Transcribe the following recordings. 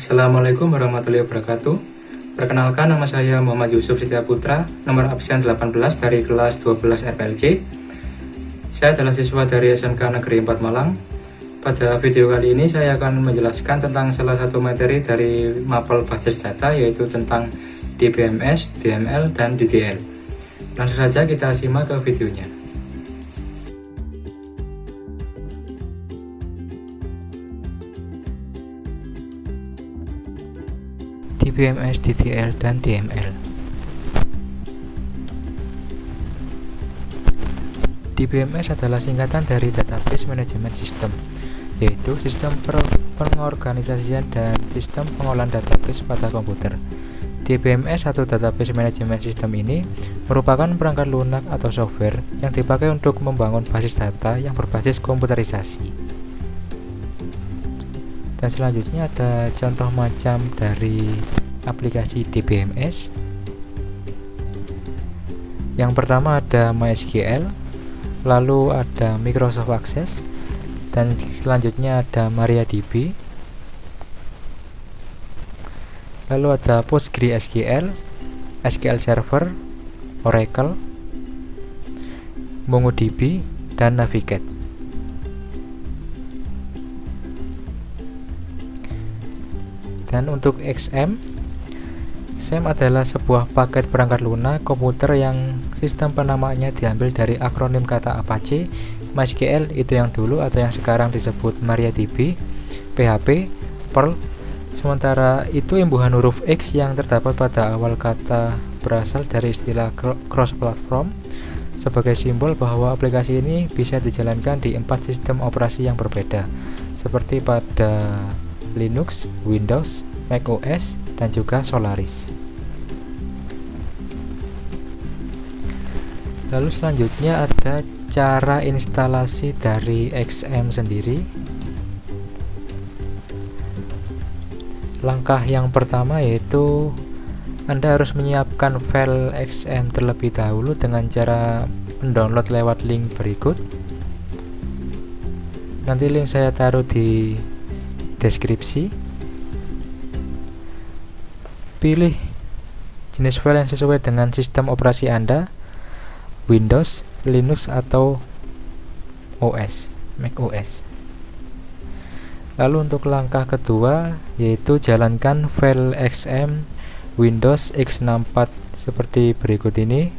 Assalamualaikum warahmatullahi wabarakatuh. Perkenalkan, nama saya Muhammad Yusuf Setia Putra, nomor absen 18 dari kelas 12 RPLC. Saya adalah siswa dari SMK Negeri 4 Malang. Pada video kali ini saya akan menjelaskan tentang salah satu materi dari mapel basis data, yaitu tentang DBMS, DML, dan DTL. Langsung saja kita simak ke videonya. DBMS, DTL, dan DML. DBMS adalah singkatan dari Database Management System, yaitu sistem pengorganisasian dan sistem pengolahan database pada komputer. DBMS atau Database Management System ini merupakan perangkat lunak atau software yang dipakai untuk membangun basis data yang berbasis komputerisasi. Dan selanjutnya ada contoh macam dari aplikasi DBMS. Yang pertama ada MySQL, lalu ada Microsoft Access, dan selanjutnya ada MariaDB, lalu ada PostgreSQL, SQL Server, Oracle, MongoDB, dan Navigate. Dan untuk XM adalah sebuah paket perangkat lunak komputer yang sistem penamaannya diambil dari akronim kata Apache, MySQL itu yang dulu atau yang sekarang disebut MariaDB, PHP, Perl. Sementara itu imbuhan huruf X yang terdapat pada awal kata berasal dari istilah cross-platform sebagai simbol bahwa aplikasi ini bisa dijalankan di 4 sistem operasi yang berbeda, seperti pada Linux, Windows, macOS, dan juga Solaris. Lalu selanjutnya ada cara instalasi dari XM sendiri. Langkah yang pertama yaitu Anda harus menyiapkan file XM terlebih dahulu dengan cara mendownload lewat link berikut. Nanti link saya taruh di deskripsi. Pilih jenis file yang sesuai dengan sistem operasi Anda, Windows, Linux, atau OS, macOS. Lalu untuk langkah kedua yaitu jalankan file XM Windows x64 seperti berikut ini.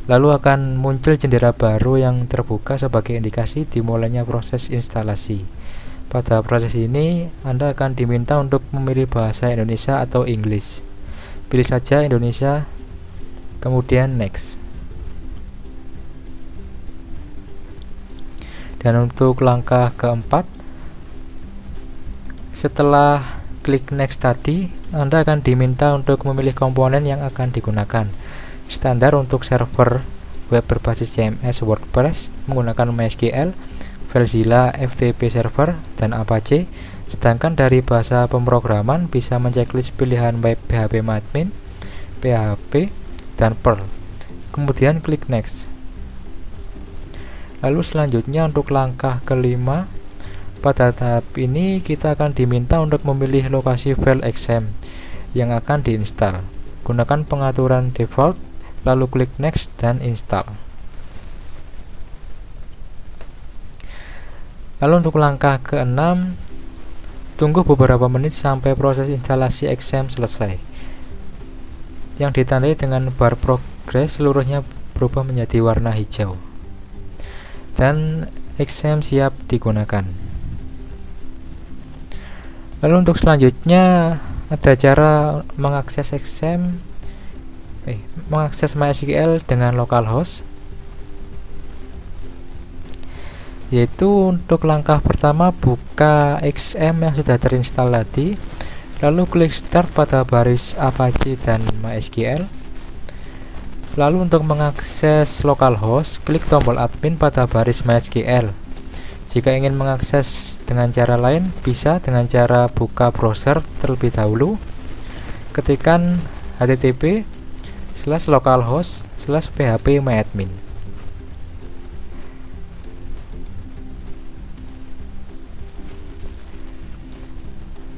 Lalu akan muncul jendela baru yang terbuka sebagai indikasi dimulainya proses instalasi. Pada proses ini, Anda akan diminta untuk memilih bahasa Indonesia atau English. Pilih saja Indonesia, kemudian Next. Dan untuk langkah keempat, setelah klik Next tadi, Anda akan diminta untuk memilih komponen yang akan digunakan. Standar untuk server web berbasis CMS WordPress menggunakan MySQL, FileZilla, FTP Server, dan Apache. Sedangkan dari bahasa pemrograman bisa menceklis pilihan web PHP-Admin, PHP, dan Perl. Kemudian klik Next. Lalu selanjutnya untuk langkah kelima, pada tahap ini kita akan diminta untuk memilih lokasi file XM yang akan diinstal. Gunakan pengaturan default, lalu klik Next dan Install. Lalu untuk langkah ke-6, tunggu beberapa menit sampai proses instalasi XM selesai, yang ditandai dengan bar progress seluruhnya berubah menjadi warna hijau, dan XM siap digunakan. Lalu untuk selanjutnya ada cara mengakses mengakses MySQL dengan localhost, yaitu untuk langkah pertama buka XM yang sudah terinstall tadi, lalu klik Start pada baris Apache dan MySQL. Lalu untuk mengakses localhost, klik tombol admin pada baris MySQL. Jika ingin mengakses dengan cara lain, bisa dengan cara buka browser terlebih dahulu, ketikkan http://localhost/phpMyAdmin.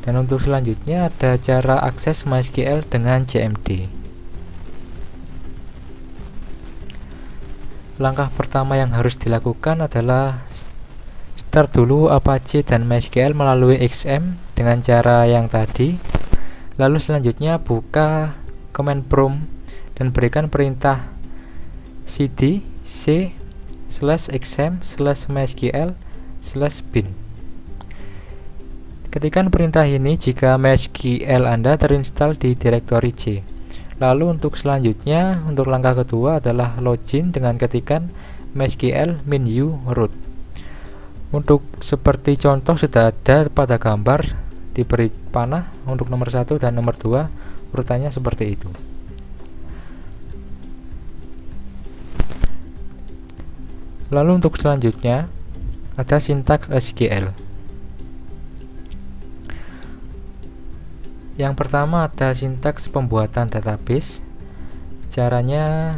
Dan untuk selanjutnya ada cara akses MySQL dengan CMD. Langkah pertama yang harus dilakukan adalah start dulu Apache dan MySQL melalui XM dengan cara yang tadi. Lalu selanjutnya buka command prompt dan berikan perintah cd c/xm/mysql/bin. Ketikkan perintah ini jika MySQL Anda terinstall di direktori C. Lalu untuk selanjutnya, untuk langkah kedua adalah login dengan ketikan MySQL -u root. Untuk seperti contoh sudah ada pada gambar diberi panah untuk nomor 1 dan nomor 2 urutannya seperti itu. Lalu untuk selanjutnya ada sintaks SQL. Yang pertama ada sintaks pembuatan database. Caranya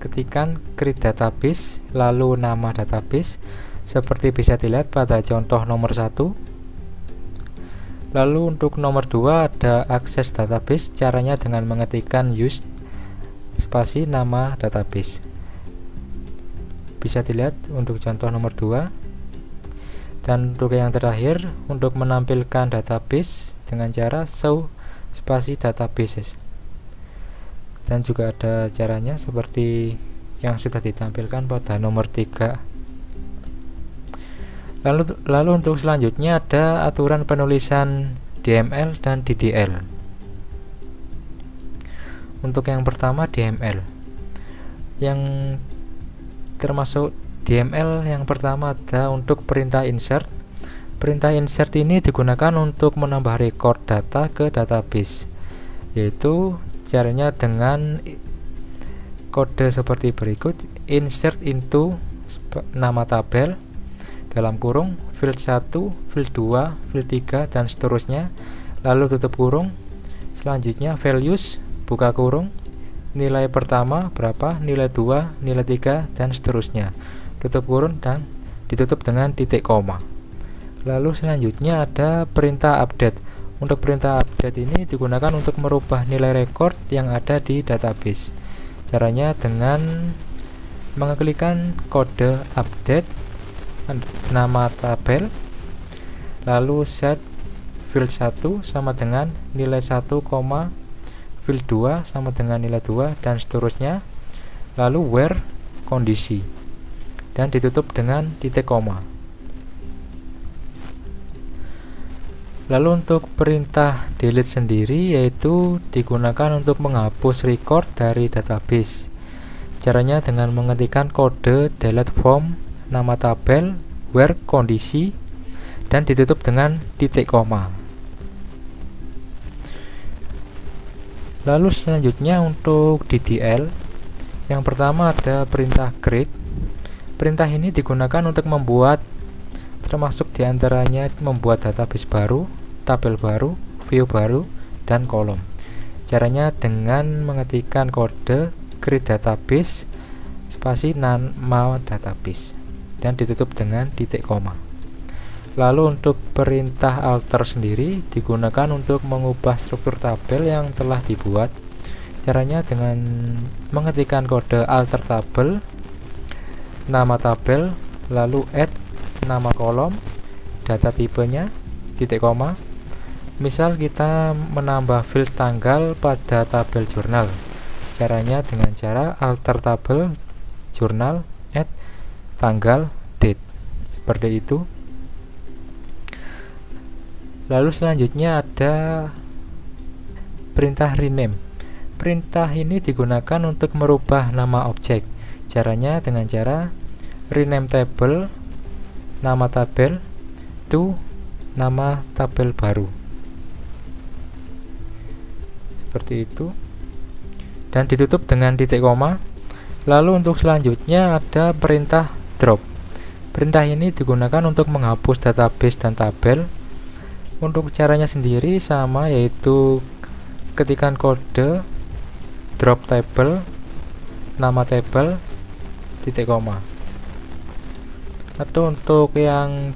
ketikan create database lalu nama database seperti bisa dilihat pada contoh nomor 1. Lalu untuk nomor 2 ada akses database. Caranya dengan mengetikkan use spasi nama database. Bisa dilihat untuk contoh nomor 2. Dan untuk yang terakhir, untuk menampilkan database dengan cara show spasi databases. Dan juga ada caranya seperti yang sudah ditampilkan pada nomor 3. Lalu untuk selanjutnya ada aturan penulisan DML dan DDL. Untuk yang pertama DML. Yang termasuk DML yang pertama ada untuk perintah insert. Perintah insert ini digunakan untuk menambah record data ke database, yaitu caranya dengan kode seperti berikut: insert into nama tabel dalam kurung field 1, field 2, field 3 dan seterusnya, lalu tutup kurung. Selanjutnya values buka kurung, nilai pertama berapa, nilai 2, nilai 3 dan seterusnya, tutup kurung dan ditutup dengan titik koma. Lalu selanjutnya ada perintah update. Untuk perintah update ini digunakan untuk merubah nilai record yang ada di database. Caranya dengan mengeklikkan kode update nama tabel, lalu set field 1 sama dengan nilai 1, field 2 sama dengan nilai 2 dan seterusnya, lalu where kondisi dan ditutup dengan titik koma. Lalu untuk perintah delete sendiri yaitu digunakan untuk menghapus record dari database. Caranya dengan mengetikkan kode delete from nama tabel, where kondisi dan ditutup dengan titik koma. Lalu selanjutnya untuk DDL, yang pertama ada perintah create. Perintah ini digunakan untuk membuat, termasuk diantaranya membuat database baru, tabel baru, view baru, dan kolom. Caranya dengan mengetikkan kode create database spasi nama database dan ditutup dengan titik koma. Lalu untuk perintah alter sendiri digunakan untuk mengubah struktur tabel yang telah dibuat. Caranya dengan mengetikkan kode alter tabel, nama tabel, lalu add nama kolom, data tipenya, titik koma. Misal kita menambah field tanggal pada tabel jurnal. Caranya dengan cara alter tabel jurnal add tanggal date. Seperti itu. Lalu selanjutnya ada perintah rename. Perintah ini digunakan untuk merubah nama objek. Caranya dengan cara rename table nama tabel to nama tabel baru. Seperti itu. Dan ditutup dengan titik koma. Lalu untuk selanjutnya ada perintah drop. Perintah ini digunakan untuk menghapus database dan tabel. Untuk caranya sendiri sama, yaitu ketikan kode drop table nama table titik koma. Atau untuk yang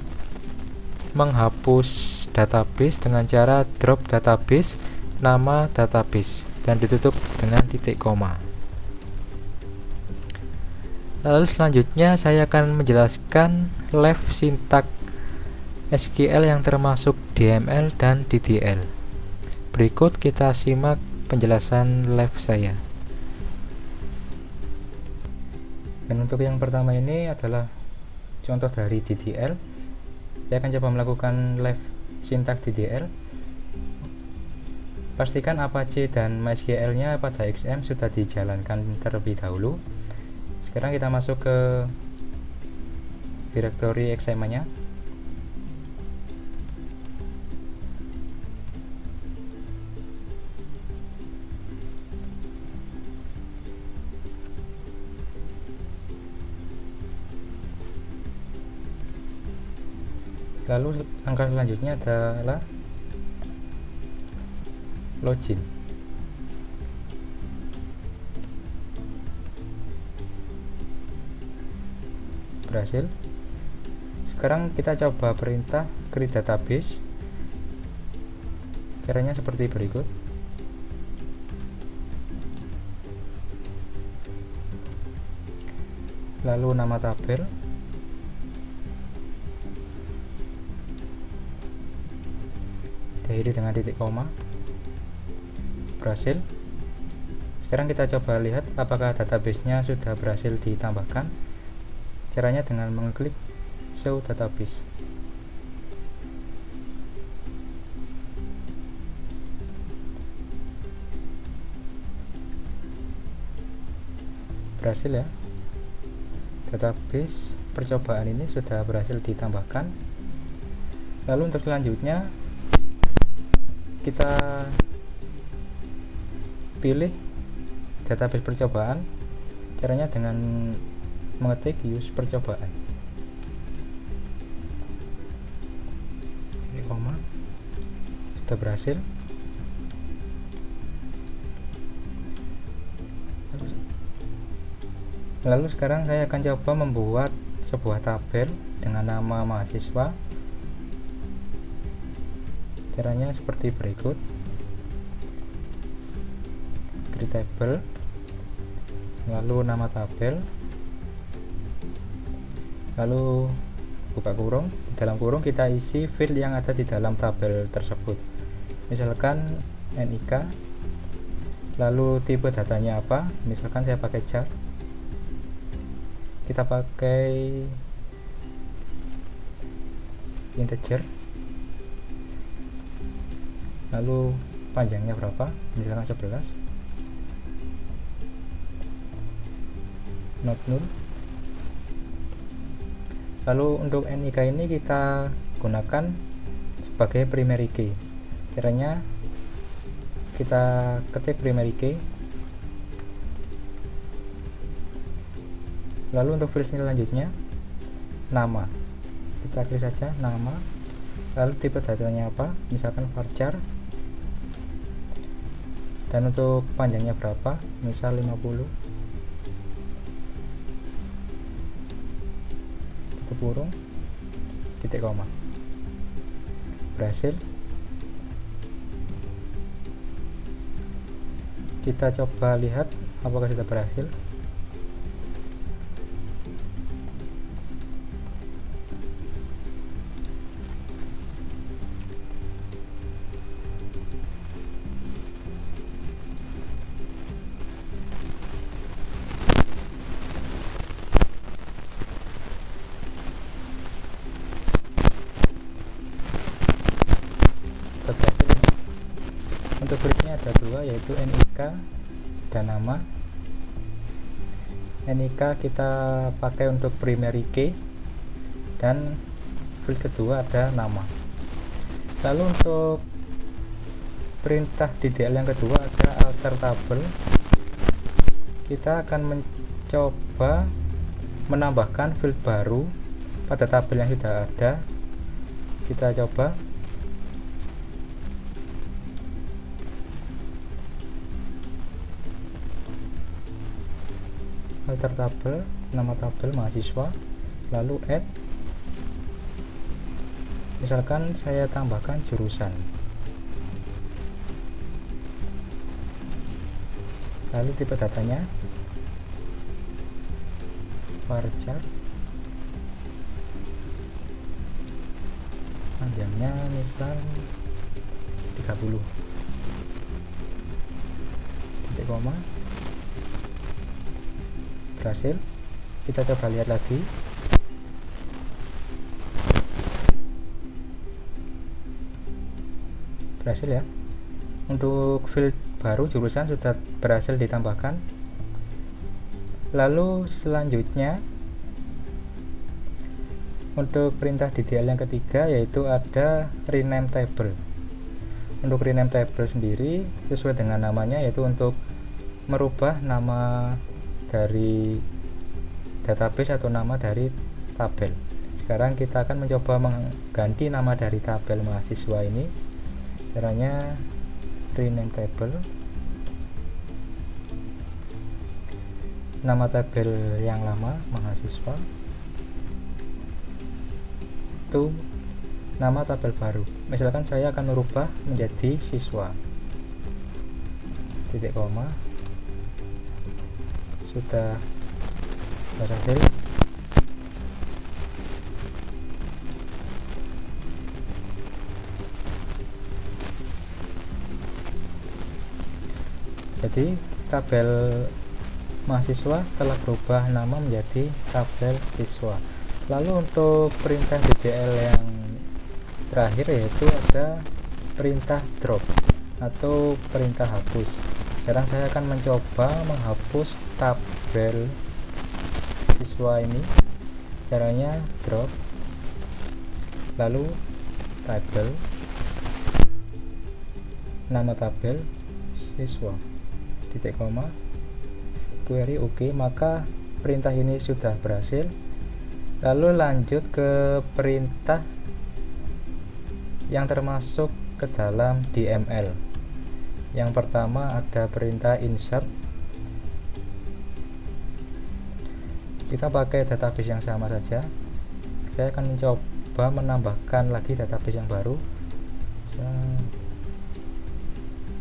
menghapus database dengan cara drop database, nama database, dan ditutup dengan titik koma. Lalu selanjutnya saya akan menjelaskan left sintak SQL yang termasuk DML dan DDL. Berikut kita simak penjelasan left saya. Dan untuk yang pertama ini adalah contoh dari DDL. Saya akan coba melakukan left sintak DDL. Pastikan Apache dan MySQL-nya pada XM sudah dijalankan terlebih dahulu. Sekarang kita masuk ke direktori XM-nya. Lalu langkah selanjutnya adalah login. Berhasil. Sekarang kita coba perintah create database. Caranya seperti berikut. Lalu nama tabel, diakhiri dengan titik koma. Berhasil. Sekarang kita coba lihat apakah database-nya sudah berhasil ditambahkan. Caranya dengan mengklik show database. Berhasil ya. Database percobaan ini sudah berhasil ditambahkan. Lalu untuk selanjutnya kita pilih database percobaan. Caranya dengan mengetik use percobaan. Ini koma. Sudah berhasil. Lalu sekarang saya akan coba membuat sebuah tabel dengan nama mahasiswa. Caranya seperti berikut. Create table, lalu nama tabel, lalu buka kurung. Di dalam kurung kita isi field yang ada di dalam tabel tersebut. Misalkan NIK, lalu tipe datanya apa, misalkan saya pakai chart. Kita pakai integer, lalu panjangnya berapa, misalkan 11, not null. Lalu untuk NIK ini kita gunakan sebagai primary key. Caranya kita ketik primary key. Lalu untuk field selanjutnya nama, kita klik saja nama, lalu tipe datanya apa, misalkan varchar, dan untuk panjangnya berapa, misal 50, tutup kurung, titik koma. Berhasil. Kita coba lihat apakah sudah berhasil. Berhasil ya. Untuk field-nya ada dua, yaitu NIK dan nama. NIK kita pakai untuk primary key, dan field kedua ada nama. Lalu untuk perintah DDL yang kedua ada alter table. Kita akan mencoba menambahkan field baru pada tabel yang sudah ada. Kita coba. Alter tabel, nama tabel mahasiswa, lalu add, Misalkan saya tambahkan jurusan, lalu tipe datanya varchar, panjangnya misal 30, titik koma. Berhasil. Kita coba lihat lagi. Berhasil ya. Untuk field baru jurusan sudah berhasil ditambahkan. Lalu selanjutnya untuk perintah DDL yang ketiga, yaitu ada rename table. Untuk rename table sendiri sesuai dengan namanya, yaitu untuk merubah nama dari database atau nama dari tabel. Sekarang kita akan mencoba mengganti nama dari tabel mahasiswa ini. Caranya rename table, nama tabel yang lama mahasiswa, itu nama tabel baru. Misalkan saya akan merubah menjadi siswa, titik koma. Sudah berhasil. Jadi tabel mahasiswa telah berubah nama menjadi tabel siswa. Lalu untuk perintah DDL yang terakhir, yaitu ada perintah drop atau perintah hapus. Sekarang saya akan mencoba menghapus tabel siswa ini. Caranya drop, lalu tabel, nama tabel siswa, titik koma, query. Oke, maka perintah ini sudah berhasil. Lalu lanjut ke perintah yang termasuk ke dalam DML. Yang pertama ada perintah insert. Kita pakai database yang sama saja. Saya akan mencoba menambahkan lagi database yang baru.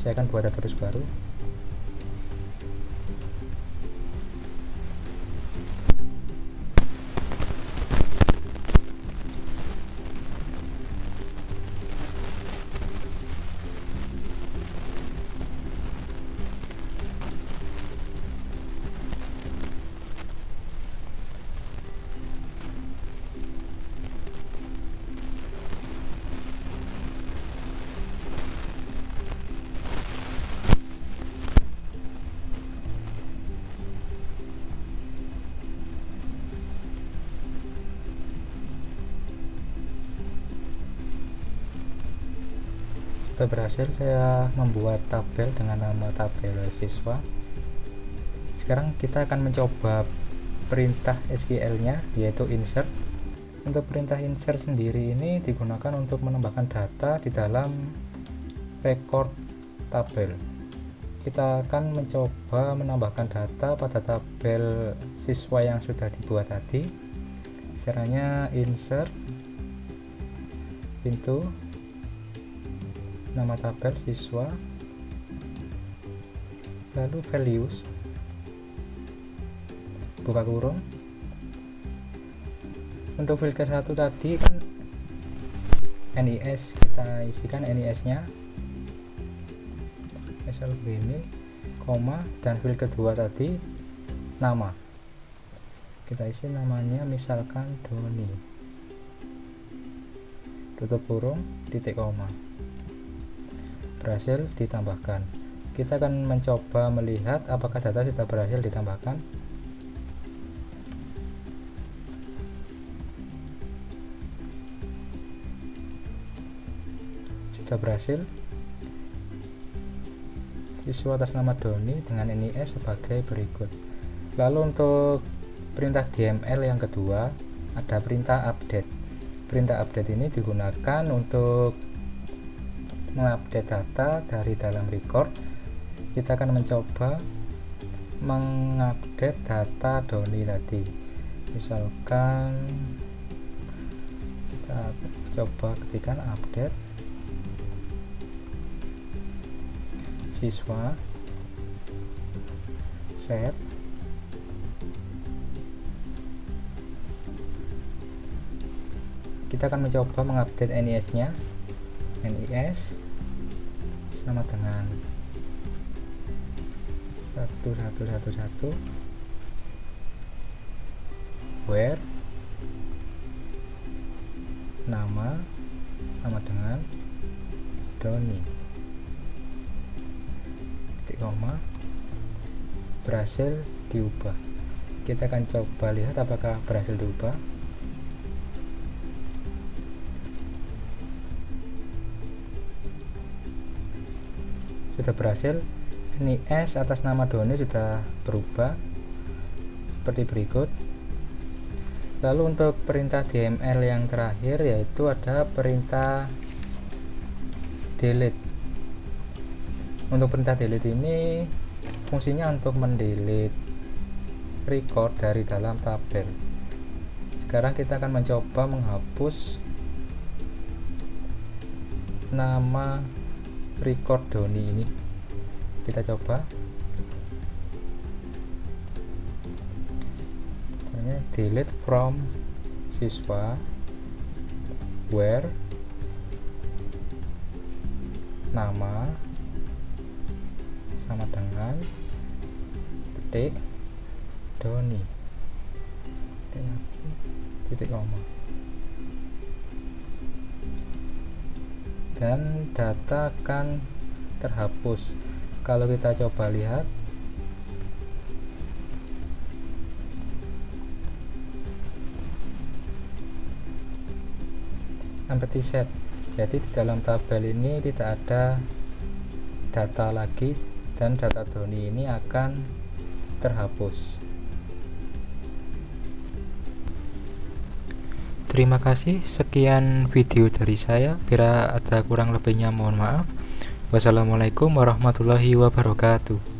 Saya akan buat database baru. Sudah berhasil saya membuat tabel dengan nama tabel siswa. Sekarang kita akan mencoba perintah SQL nya, yaitu insert. Untuk perintah insert sendiri ini digunakan untuk menambahkan data di dalam record tabel. Kita akan mencoba menambahkan data pada tabel siswa yang sudah dibuat tadi. Caranya insert into nama tabel siswa, lalu values, buka kurung. Untuk field ke-1 tadi kan NIS, kita isikan NIS nya misal begini, koma, dan field kedua tadi nama, kita isi namanya misalkan Doni, tutup kurung, titik koma. Berhasil ditambahkan. Kita akan mencoba melihat apakah data sudah berhasil ditambahkan. Sudah berhasil. Siswa atas nama Doni dengan NIS sebagai berikut. Lalu untuk perintah DML yang kedua ada perintah update. Perintah update ini digunakan untuk mengupdate data dari dalam record. Kita akan mencoba mengupdate data Doni tadi. Misalkan kita coba ketikkan update siswa set kita akan mencoba mengupdate NIS nya NIS sama dengan 1111 where nama sama dengan Doni titik koma berhasil diubah. Kita akan coba lihat apakah berhasil diubah. Sudah berhasil. NIS atas nama Doni sudah berubah seperti berikut. Lalu untuk perintah DML yang terakhir yaitu ada perintah delete. Untuk perintah delete ini fungsinya untuk mendelete record dari dalam tabel. Sekarang kita akan mencoba menghapus nama record Doni ini. Kita coba delete from siswa where nama sama dengan titik Doni titik koma dan data akan terhapus. Kalau kita coba lihat empty set, jadi di dalam tabel ini tidak ada data lagi dan data Doni ini akan terhapus. Terima kasih, sekian video dari saya. Bila ada kurang lebihnya mohon maaf. Wassalamualaikum warahmatullahi wabarakatuh.